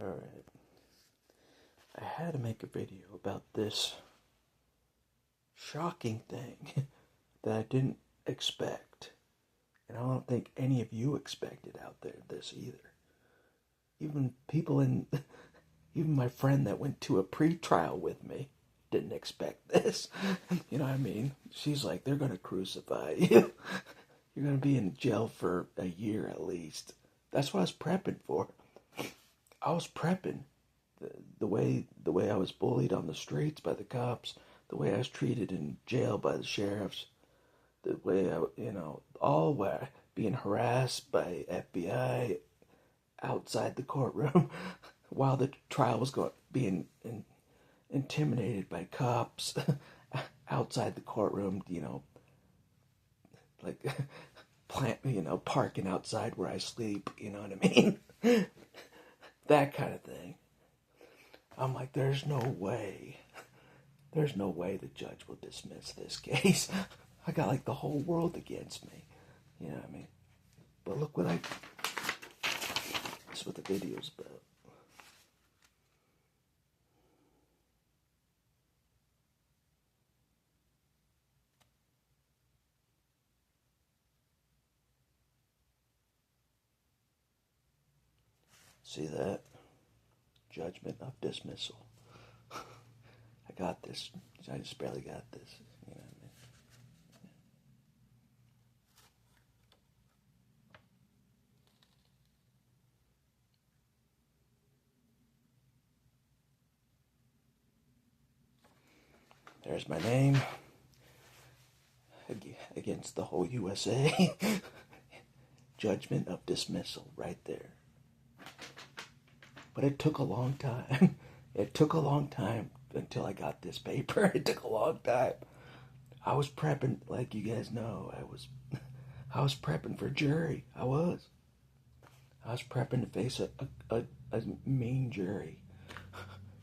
Alright, I had to make a video about this shocking thing that I didn't expect. And I don't think any of you expected out there this either. Even even my friend that went to a pre-trial with me didn't expect this. You know what I mean? She's like, they're going to crucify you. You're going to be in jail for a year at least. That's what I was prepping for. I was prepping. The way I was bullied on the streets by the cops, the way I was treated in jail by the sheriffs, the way all were being harassed by FBI outside the courtroom while the trial was being intimidated by cops outside the courtroom, like parking outside where I sleep, you know what I mean? That kind of thing. I'm like, there's no way the judge will dismiss this case. I got like the whole world against me. You know what I mean? But look that's what the video's about. See that? Judgment of dismissal. I got this. I just barely got this. You know what I mean? There's my name against the whole USA. Judgment of dismissal right there. But it took a long time. It took a long time until I got this paper. It took a long time. I was prepping, like you guys know, I was prepping for jury. I was prepping to face a mean jury.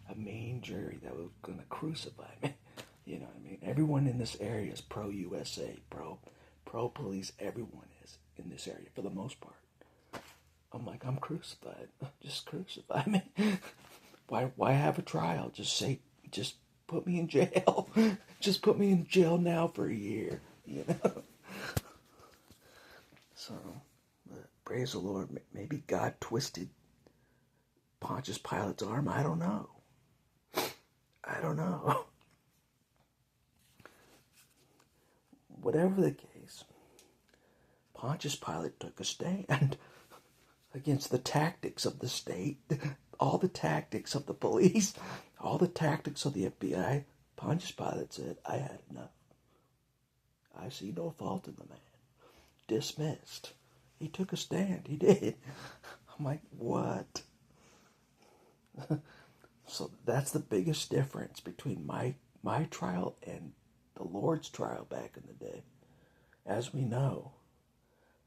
A mean jury that was going to crucify me. You know what I mean? Everyone in this area is pro-USA, pro-police. Everyone is in this area for the most part. I'm like, I'm crucified. Just crucify me. Why have a trial? Just put me in jail. Just put me in jail now for a year. You know? So, praise the Lord. Maybe God twisted Pontius Pilate's arm. I don't know. Whatever the case, Pontius Pilate took a stand against the tactics of the state, all the tactics of the police, all the tactics of the FBI. Pontius Pilate said, I had enough. I see no fault in the man. Dismissed. He took a stand. He did. I'm like, what? So that's the biggest difference between my trial and the Lord's trial back in the day. As we know,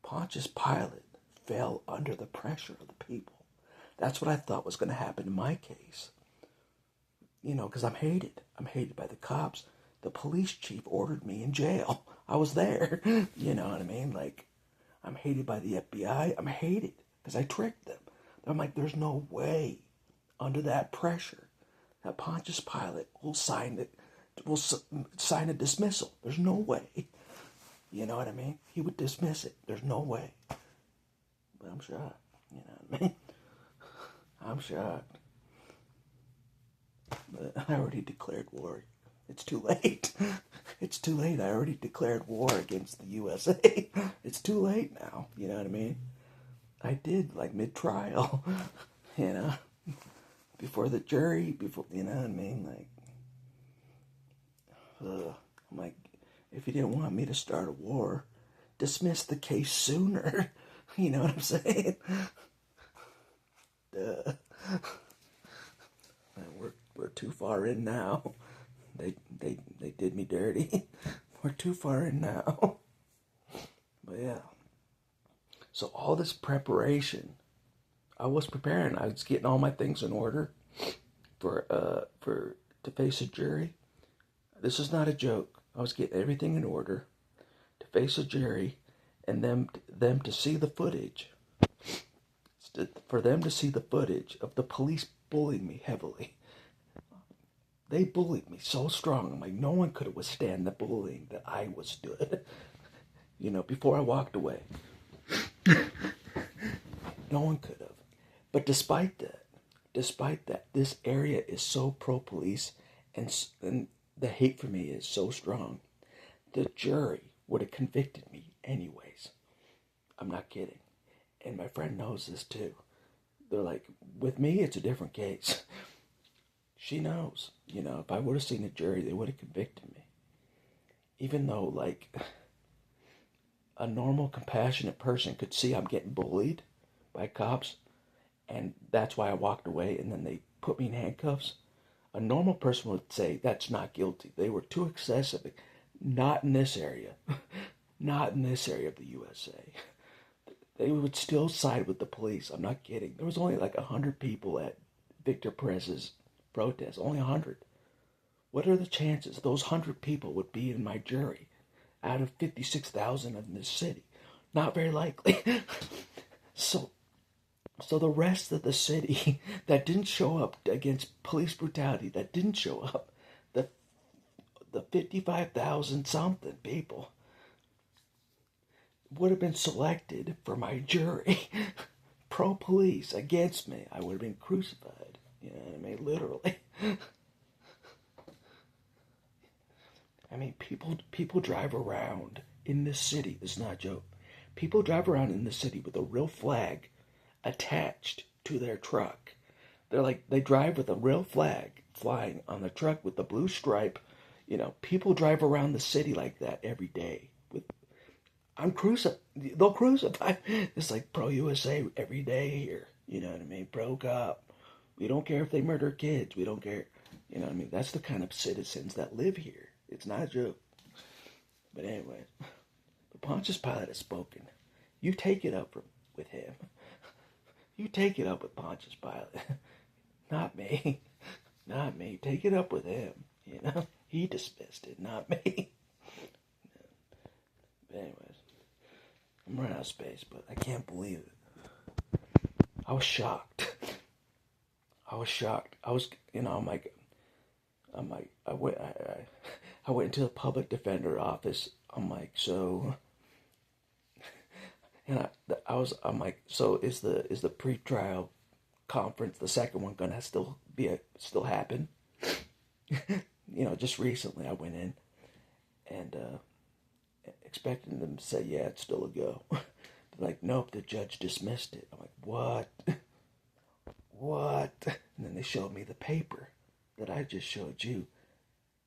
Pontius Pilate fell under the pressure of the people. That's what I thought was going to happen in my case. Because I'm hated. I'm hated by the cops. The police chief ordered me in jail. I was there. You know what I mean? Like, I'm hated by the FBI. I'm hated because I tricked them. I'm like, there's no way under that pressure that Pontius Pilate will sign a dismissal. There's no way. You know what I mean? He would dismiss it. There's no way. But I'm shocked. You know what I mean? I'm shocked. But I already declared war. It's too late. It's too late. I already declared war against the USA. It's too late now. You know what I mean? I did, like, mid-trial. Before the jury, you know what I mean? Like, I'm like, if you didn't want me to start a war, dismiss the case sooner. You know what I'm saying? We're too far in now. They did me dirty. We're too far in now. But yeah. So all this preparation, I was preparing. I was getting all my things in order to face a jury. This is not a joke. I was getting everything in order to face a jury and them to see the footage. It's for them to see the footage of the police bullying me heavily. They bullied me so strong. I'm like, no one could have withstand the bullying that I withstood. Before I walked away. No one could have. But despite that, this area is so pro-police, and the hate for me is so strong. The jury would have convicted me anyways. I'm not kidding. And my friend knows this too. They're like, with me, it's a different case. She knows. If I would have seen a jury, they would have convicted me. Even though, like, a normal, compassionate person could see I'm getting bullied by cops, and that's why I walked away, and then they put me in handcuffs. A normal person would say, that's not guilty. They were too excessive. Not in this area. Not in this area of the USA. They would still side with the police. I'm not kidding. There was only like 100 people at Victor Perez's protest. Only 100. What are the chances those 100 people would be in my jury out of 56,000 in this city? Not very likely. So the rest of the city that didn't show up against police brutality, that didn't show up, the 55,000 something people would have been selected for my jury. Pro-police against me. I would have been crucified. You know what I mean? Literally. I mean, people drive around in this city. This is not a joke. People drive around in this city with a real flag attached to their truck. They drive with a real flag flying on the truck with the blue stripe. People drive around the city like that every day. They'll crucify. It's like pro-USA every day here. You know what I mean? Pro-cop. We don't care if they murder kids. We don't care. You know what I mean? That's the kind of citizens that live here. It's not a joke. But anyway, Pontius Pilate has spoken. You take it up with him. You take it up with Pontius Pilate. Not me. Not me. Take it up with him. He dismissed it, not me. But anyways, I'm running out of space, but I can't believe it. I was shocked. I was, I went into the public defender office. I'm like, so, and I'm like, so is the pre-trial conference, the second one, gonna still happen? Just recently I went in and expecting them to say, yeah, it's still a go. They're like, nope, the judge dismissed it. I'm like, what? What? And then they showed me the paper that I just showed you.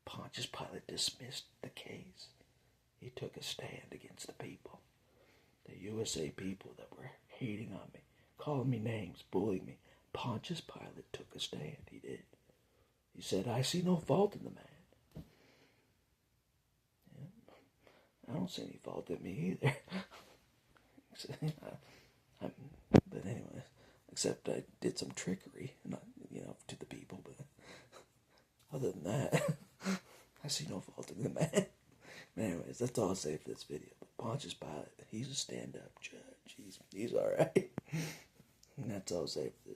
Pontius Pilate dismissed the case. He took a stand against the people. The USA people that were hating on me, calling me names, bullying me. Pontius Pilate took a stand. He did. He said, I see no fault in the man. Yeah. I don't see any fault in me either. But anyway, except I did some trickery, not, to the people. But other than that, I see no fault in the man. But anyways, that's all I'll say for this video. But Pontius Pilate, he's a stand-up judge. He's all right. And that's all I'll say for